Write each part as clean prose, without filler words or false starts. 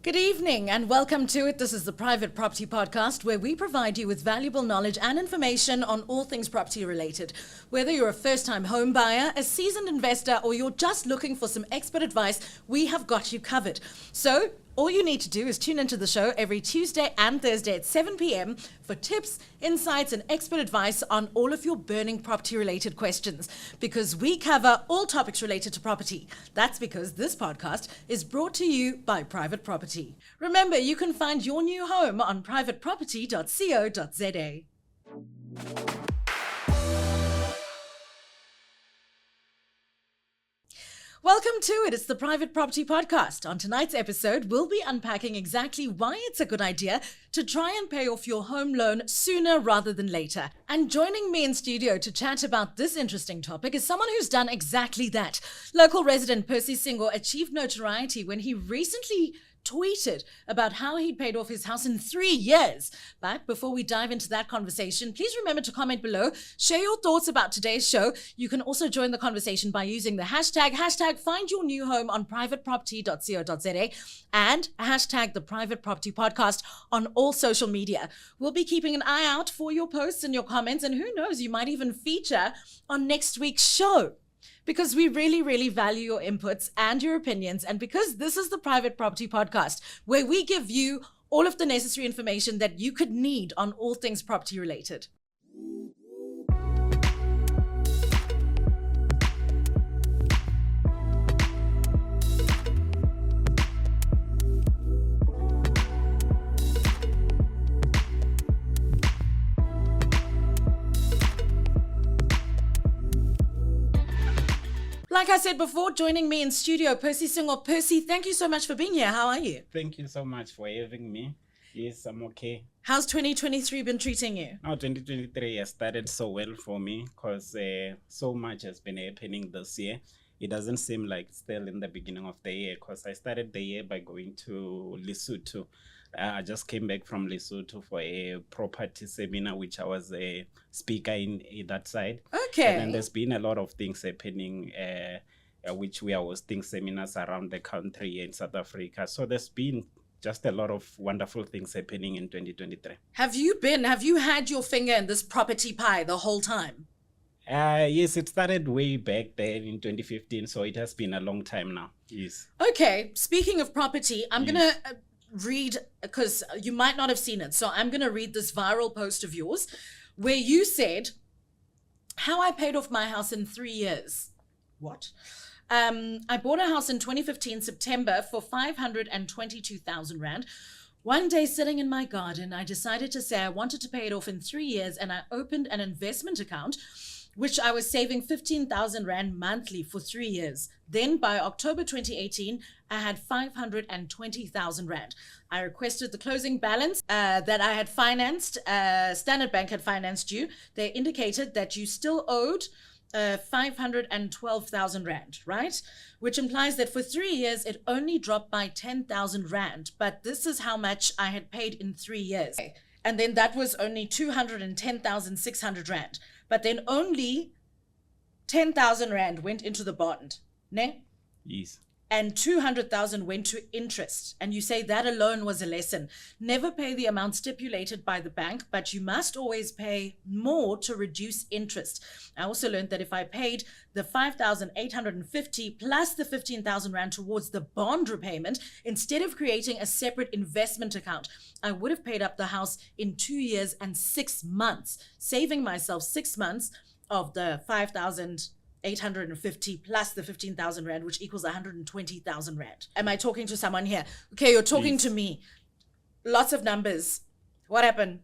Good evening and welcome to it. This is the Private Property Podcast, where we provide you with valuable knowledge and information on all things property related. Whether you're a first-time home buyer, a seasoned investor, or you're just looking for some expert advice, we have got you covered. So all you need to do is tune into the show every Tuesday and Thursday at 7 p.m. for tips, insights, and expert advice on all of your burning property-related questions, because we cover all topics related to property. That's because this podcast is brought to you by Private Property. Remember, you can find your new home on privateproperty.co.za. Welcome to it. It's the Private Property Podcast. On tonight's episode, we'll be unpacking exactly why it's a good idea to try and pay off your home loan sooner rather than later. And joining me in studio to chat about this interesting topic is someone who's done exactly that. Local resident Percy Singo achieved notoriety when he recently tweeted about how he'd paid off his house in 3 years. But before we dive into that conversation, please remember to comment below, share your thoughts about today's show. You can also join the conversation by using the hashtag find your new home on privateproperty.co.za and hashtag the Private Property Podcast on all social media. We'll be keeping an eye out for your posts and your comments, and who knows, you might even feature on next week's show, because we really, really value your inputs and your opinions. And because this is the Private Property Podcast, where we give you all of the necessary information that you could need on all things property related. Like I said before, joining me in studio, Percy Singo. Percy, thank you so much for being here. How are you? Thank you so much for having me. Yes, I'm okay. How's 2023 been treating you? Now, 2023 has started so well for me because so much has been happening this year. It doesn't seem like still in the beginning of the year, because I started the year by going to Lesotho. I just came back from Lesotho for a property seminar, which I was a speaker in that side. Okay. And then there's been a lot of things happening, which we are hosting seminars around the country in South Africa. So there's been just a lot of wonderful things happening in 2023. Have you had your finger in this property pie the whole time? Yes, it started way back there in 2015. So it has been a long time now. Yes. Okay. Speaking of property, I'm going to read, because you might not have seen it. So I'm going to read this viral post of yours where you said, how I paid off my house in 3 years. What? I bought a house in 2015 September for 522,000 Rand. One day sitting in my garden, I decided to say I wanted to pay it off in 3 years, and I opened an investment account, which I was saving 15,000 Rand monthly for 3 years. Then by October 2018, I had 520,000 Rand. I requested the closing balance that I had financed, Standard Bank had financed you. They indicated that you still owed 512,000 Rand, right? Which implies that for 3 years, it only dropped by 10,000 Rand. But this is how much I had paid in 3 years. And then that was only 210,600 Rand. But then only 10,000 Rand went into the bond, ne? Yes. And 200,000 went to interest. And you say that alone was a lesson. Never pay the amount stipulated by the bank, but you must always pay more to reduce interest. I also learned that if I paid the 5,850 plus the 15,000 Rand towards the bond repayment, instead of creating a separate investment account, I would have paid up the house in 2 years and 6 months, saving myself 6 months of the 5,850 plus the 15,000 Rand, which equals 120,000 Rand. Am I talking to someone here? Okay, you're talking to me. Lots of numbers. What happened?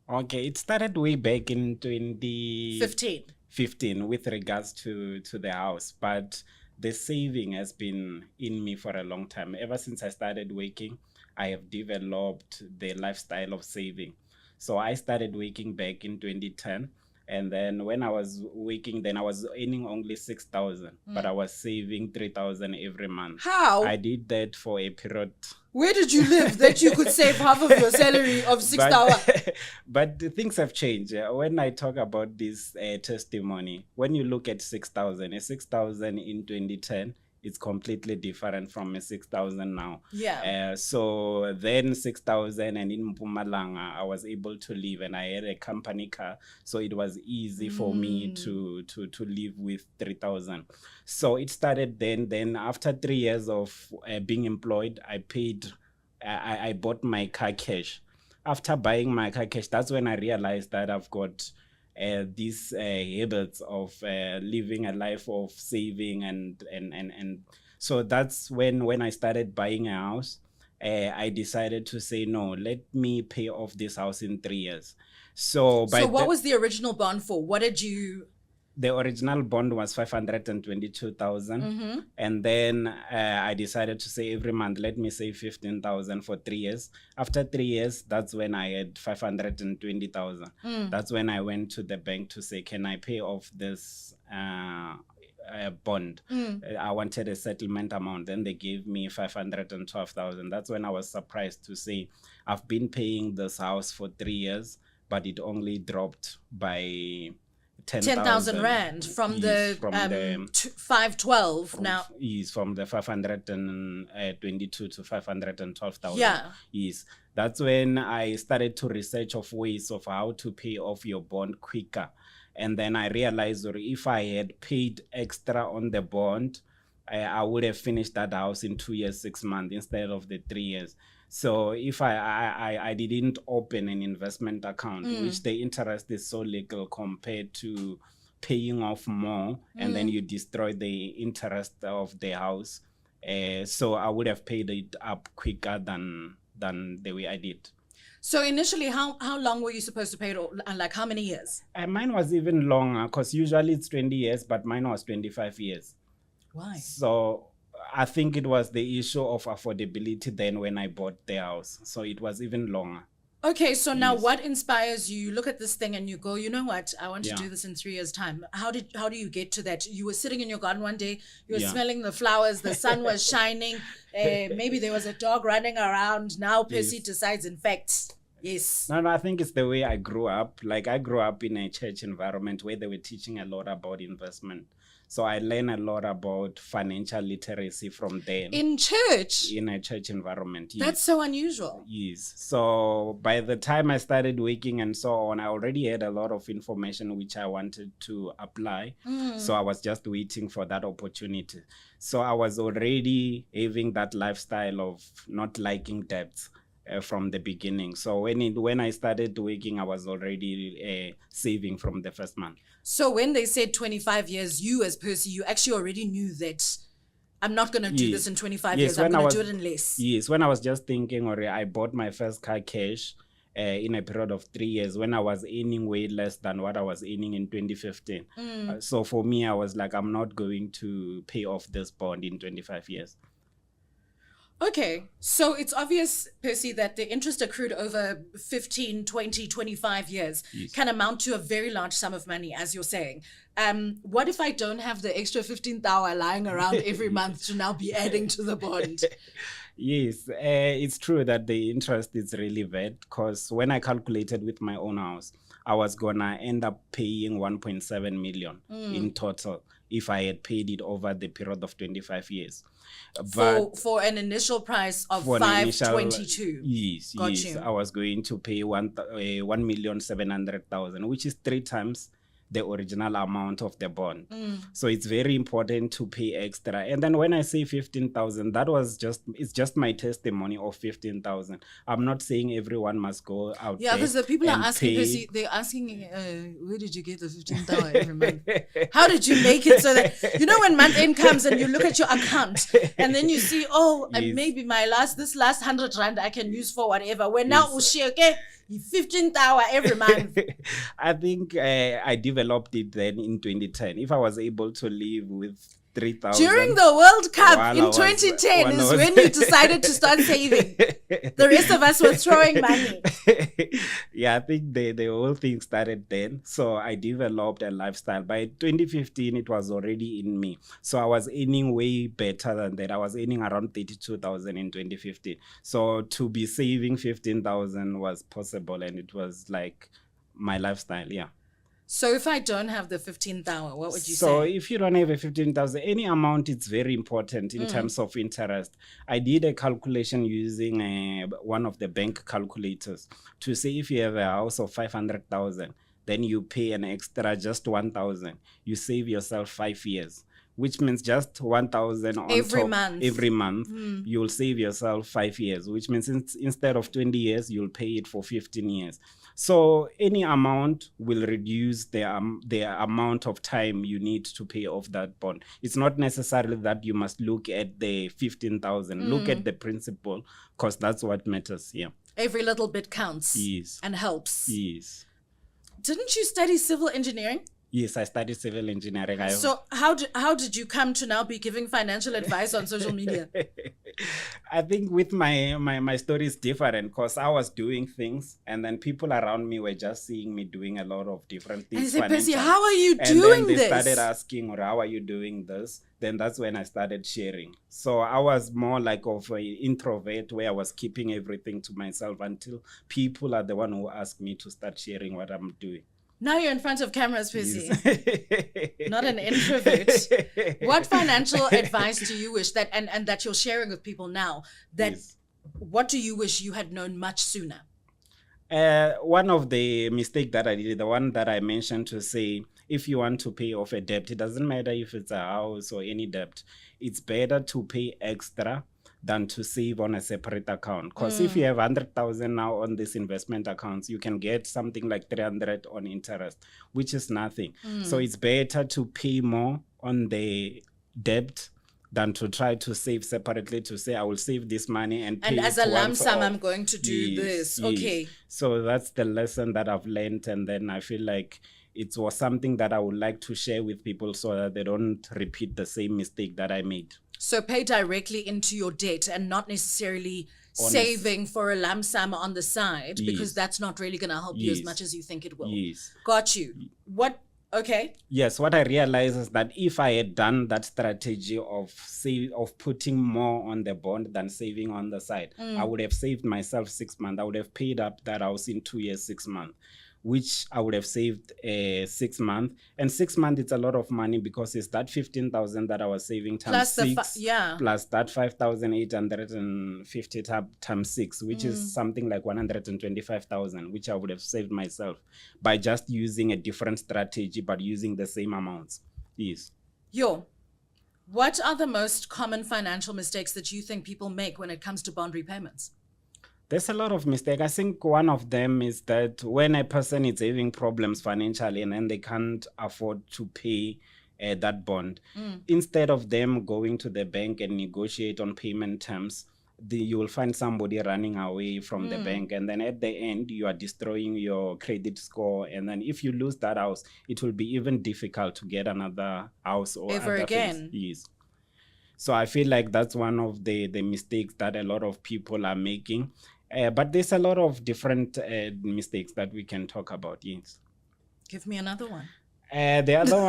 Okay, it started way back in 2015 with regards to the house, but the saving has been in me for a long time. Ever since I started working, I have developed the lifestyle of saving. So I started working back in 2010. And then when I was working, then I was earning only 6,000, but I was saving 3,000 every month. How? I did that for a period. Where did you live that you could save half of your salary of 6,000? But things have changed. When I talk about this testimony, when you look at 6,000, a 6,000 in 2010 it's completely different from a 6,000 now. Yeah. So then 6,000, and in Mpumalanga, I was able to live, and I had a company car, so it was easy for me to live with 3,000. So it started then. Then after 3 years of being employed, I bought my car cash. After buying my car cash, that's when I realized that I've got these habits of living a life of saving, and so that's when I started buying a house. I decided to say, no, let me pay off this house in 3 years. So what was the original bond for? What did you... The original bond was 522,000, and then I decided to say every month, let me save 15,000 for 3 years. After 3 years, that's when I had 520,000. That's when I went to the bank to say, can I pay off this bond? I wanted a settlement amount. Then they gave me 512,000. That's when I was surprised to say, I've been paying this house for 3 years, but it only dropped by 10,000 rand from the 512 now. Yes, from the 522 to 512,000. Yeah. Yes. That's when I started to research of ways of how to pay off your bond quicker. And then I realized that if I had paid extra on the bond, I would have finished that house in 2 years, 6 months instead of the 3 years. So if I didn't open an investment account, which the interest is so little compared to paying off more, and then you destroy the interest of the house. So I would have paid it up quicker than the way I did. So initially, how long were you supposed to pay it, and like how many years? Mine was even longer, because usually it's 20 years, but mine was 25 years. Why? So I think it was the issue of affordability then when I bought the house. So it was even longer. Okay, so now what inspires you? You look at this thing and you go, you know what? I want to do this in 3 years' time. How do you get to that? You were sitting in your garden one day, you were smelling the flowers, the sun was shining, maybe there was a dog running around. Now Percy decides, in fact, yes. No, I think it's the way I grew up. Like, I grew up in a church environment where they were teaching a lot about investment. So I learned a lot about financial literacy from them. In church? In a church environment, yes. That's so unusual. Yes. So by the time I started working and so on, I already had a lot of information which I wanted to apply. So I was just waiting for that opportunity. So I was already having that lifestyle of not liking debts from the beginning. So when I started working, I was already saving from the first month. So when they said 25 years, you as Percy, you actually already knew that I'm not going to do this in 25 years. I'm going to do it in less. Yes, when I was just thinking, or I bought my first car cash in a period of 3 years when I was earning way less than what I was earning in 2015. So for me, I was like, I'm not going to pay off this bond in 25 years. Okay, so it's obvious, Percy, that the interest accrued over 15, 20, 25 years can amount to a very large sum of money, as you're saying. What if I don't have the extra 15,000 lying around every month to now be adding to the bond? Yes, it's true that the interest is really bad, because when I calculated with my own house, I was going to end up paying 1.7 million in total if I had paid it over the period of 25 years. But for an initial price of 522. Yes, yes. I was going to pay 1,700,000, which is 3 times the original amount of the bond. So it's very important to pay extra. And then when I say 15,000, it's just my testimony of 15,000. I'm not saying everyone must go out there. Yeah, because the people are asking, they're asking, where did you get the 15,000 every month? How did you make it so that, when month end comes and you look at your account and then you see, maybe this last 100 rand I can use for whatever. When now, okay, 15,000 every month. I think I developed it then in 2010. If I was able to live with 3,000 during the World Cup in 2010 is when you decided to start saving. The rest of us were throwing money. Yeah, I think the whole thing started then. So I developed a lifestyle. By 2015, it was already in me. So I was earning way better than that. I was earning around 32,000 in 2015. So to be saving 15,000 was possible, and it was like my lifestyle. Yeah. So if I don't have the 15,000, what would you So say? if you don't have a 15,000, any amount, it's very important in terms of interest. I did a calculation using one of the bank calculators to say if you have a house of 500,000, then you pay an extra just 1,000. You save yourself 5 years, which means just 1,000 on Every top month. every month. You'll save yourself 5 years, which means instead of 20 years, you'll pay it for 15 years. So any amount will reduce the amount of time you need to pay off that bond. It's not necessarily that you must look at the 15,000. Look at the principal, because that's what matters. Yeah. Every little bit counts. Yes. And helps. Yes. Didn't you study civil engineering? Yes, I studied civil engineering. So how did you come to now be giving financial advice on social media? I think with my story is different because I was doing things and then people around me were just seeing me doing a lot of different things. I said, Percy, how are you and doing then they this? started asking, or how are you doing this? Then that's when I started sharing. So I was more like of an introvert where I was keeping everything to myself until people are the one who asked me to start sharing what I'm doing. Now you're in front of cameras, Percy. Yes. Not an introvert. What financial advice do you wish that, and that you're sharing with people now, that Yes. what do you wish you had known much sooner? One of the mistake that I did, the one that I mentioned, to say, if you want to pay off a debt, it doesn't matter if it's a house or any debt, it's better to pay extra than to save on a separate account. Because if you have 100,000 now on this investment accounts, you can get something like 300 on interest, which is nothing. So it's better to pay more on the debt than to try to save separately, to say I will save this money and pay And as it a lump once sum, off. I'm going to do Yes, this. yes. Okay. So that's the lesson that I've learned, and then I feel like it was something that I would like to share with people so that they don't repeat the same mistake that I made. So pay directly into your debt and not necessarily Honest. saving for a lump sum on the side, because Yes. that's not really going to help you as Yes. much as you think it will. Yes. Got you. What? Okay. Yes, what I realized is that if I had done that strategy of putting more on the bond than saving on the side, I would have saved myself 6 months. I would have paid up that house in 2 years, 6 months, which I would have saved 6 months. And 6 months, it's a lot of money because it's that 15,000 that I was saving times Plus the 6, yeah. plus that 5,850 times 6, which is something like 125,000, which I would have saved myself by just using a different strategy, but using the same amounts. Yes. What are the most common financial mistakes that you think people make when it comes to bond repayments? There's a lot of mistake. I think one of them is that when a person is having problems financially and then they can't afford to pay that bond, instead of them going to the bank and negotiate on payment terms, you will find somebody running away from the bank, and then at the end you are destroying your credit score, and then if you lose that house, it will be even difficult to get another house or Ever other again. things. Yes. So I feel like that's one of the mistakes that a lot of people are making. But there's a lot of different mistakes that we can talk about. Yes. Give me another one. The other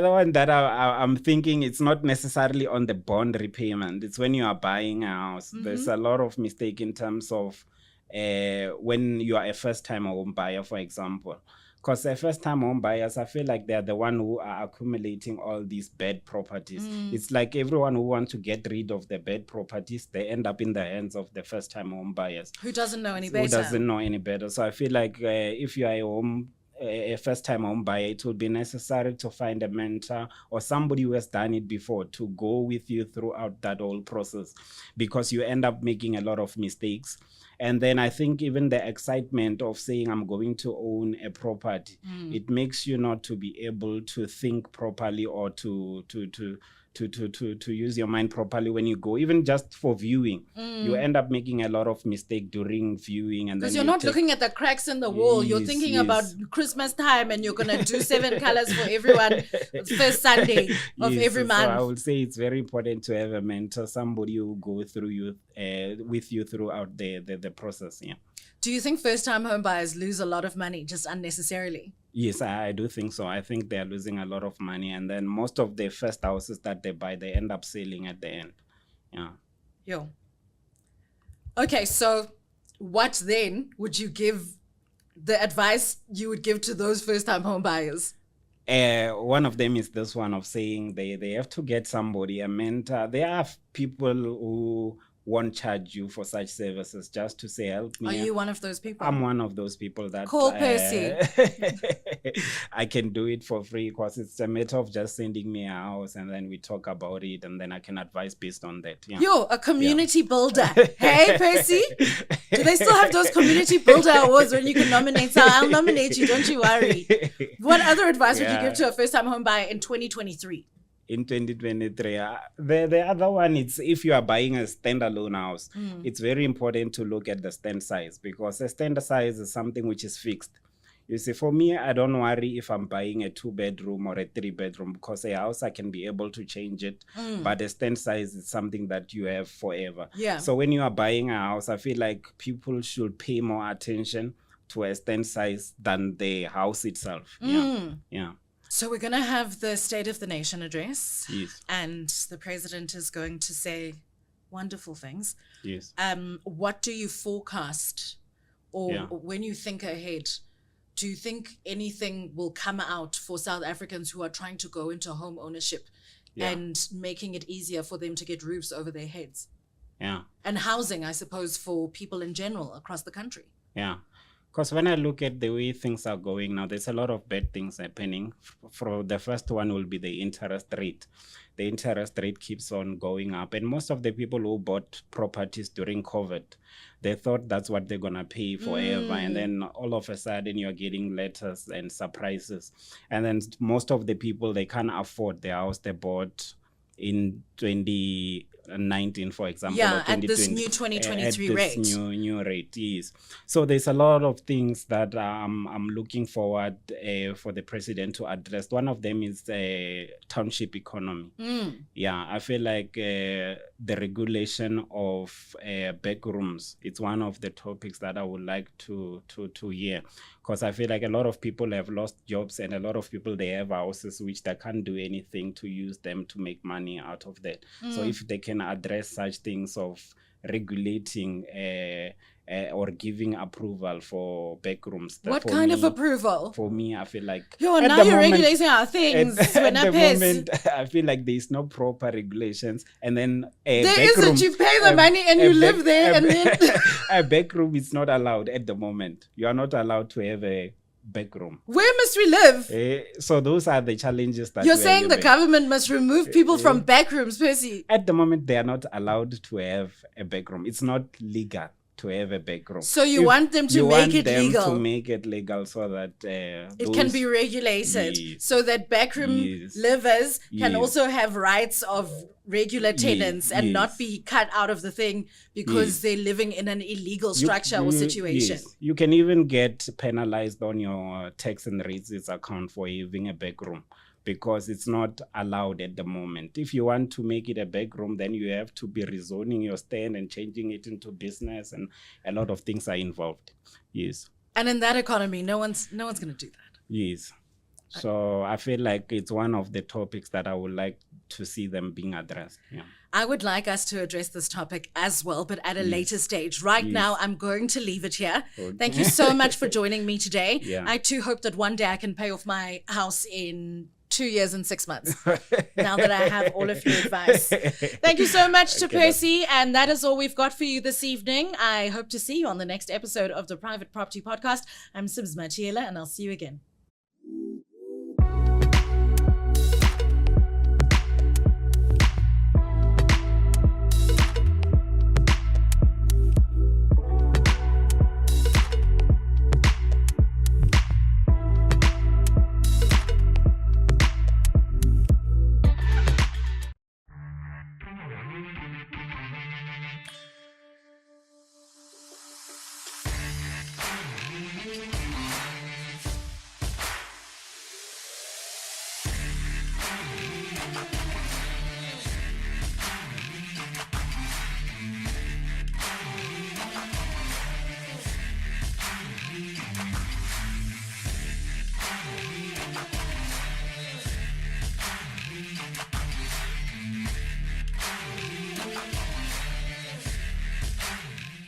one that I'm thinking, it's not necessarily on the bond repayment. It's when you are buying a house. There's a lot of mistake in terms of when you are a first-time home buyer, for example. Because first-time home buyers, I feel like they're the one who are accumulating all these bad properties. It's like everyone who wants to get rid of the bad properties, they end up in the hands of the first-time home buyers. Who doesn't know any better? Who doesn't know any better. So I feel like if you are a first-time home buyer, it will be necessary to find a mentor or somebody who has done it before to go with you throughout that whole process, because you end up making a lot of mistakes. And then I think even the excitement of saying I'm going to own a property, it makes you not to be able to think properly or to use your mind properly when you go, even just for viewing. You end up making a lot of mistake during viewing, and because then you're not looking at the cracks in the wall. You're Yes, thinking yes. about Christmas time, and you're gonna do 7 colors for everyone first Sunday of Yes, every so month. I would say it's very important to have a mentor, somebody who go through you with you throughout the process. Yeah. Do you think first-time home buyers lose a lot of money just unnecessarily? Yes, I do think so. I think they're losing a lot of money, and then most of the first houses that they buy, they end up selling at the end. Yeah. Okay, so what then would you give the advice you would give to those first-time home buyers? One of them is this one of saying they have to get somebody, a mentor. There are people who won't charge you for such services, just to say, help me. Are you one of those people? I'm one of those people that call Percy. I can do it for free, because it's a matter of just sending me a house and then we talk about it and then I can advise based on that. Yeah. Yo, a community builder. Hey, Percy. Do they still have those community builder awards when you can nominate? So I'll nominate you, don't you worry. What other advice would you give to a first-time home buyer in 2023? In 2023, the other one, it's if you are buying a standalone house, it's very important to look at the stand size, because a stand size is something which is fixed. You see, for me, I don't worry if I'm buying a 2-bedroom or a 3-bedroom, because a house, I can be able to change it. But a stand size is something that you have forever. Yeah. So when you are buying a house, I feel like people should pay more attention to a stand size than the house itself. Yeah. So we're going to have the State of the Nation address. Yes. And the president is going to say wonderful things. Yes. What do you forecast, or when you think ahead, do you think anything will come out for South Africans who are trying to go into home ownership and making it easier for them to get roofs over their heads? Yeah. And housing, I suppose, for people in general across the country. Yeah. Because when I look at the way things are going now, there's a lot of bad things happening. For the first one will be the interest rate. The interest rate keeps on going up. And most of the people who bought properties during COVID, they thought that's what they're going to pay forever. And then all of a sudden you're getting letters and surprises. And then most of the people, they can't afford the house they bought in 2019, for example. Yeah, or at this new 2023 rate. New rate, yes. So there's a lot of things that I'm looking forward for the president to address. One of them is township economy. Yeah, I feel like the regulation of back rooms, it's one of the topics that I would like to hear. Because I feel like a lot of people have lost jobs, and a lot of people, they have houses which they can't do anything to use them to make money out of that. So if they can address such things of regulating or giving approval for back rooms. What kind of approval? For me, I feel like... Now you're regulating our things. At the moment, I feel like there's no proper regulations. And then there isn't. You pay the money and you live there. And then a back room is not allowed at the moment. You are not allowed to have a back room. Where must we live? So those are the challenges that you're saying the government must remove people from back rooms, Percy. At the moment, they are not allowed to have a back room. It's not legal to have a back room. So you want them to make it legal? To make it legal so that it can be regulated, so that backroom livers can also have rights of regular tenants and not be cut out of the thing because they're living in an illegal structure or situation. You can even get penalized on your tax and receipts account for having a back room, because it's not allowed at the moment. If you want to make it a back room, then you have to be rezoning your stand and changing it into business, and a lot of things are involved. Yes. And in that economy, no one's going to do that. Yes. So I feel like it's one of the topics that I would like to see them being addressed. Yeah. I would like us to address this topic as well, but at a later stage. Right now, I'm going to leave it here. Okay. Thank you so much for joining me today. Yeah. I too hope that one day I can pay off my house in 2 years and 6 months, now that I have all of your advice. Thank you so much to Percy, and that is all we've got for you this evening. I hope to see you on the next episode of the Private Property Podcast. I'm Sibs Matiela, and I'll see you again.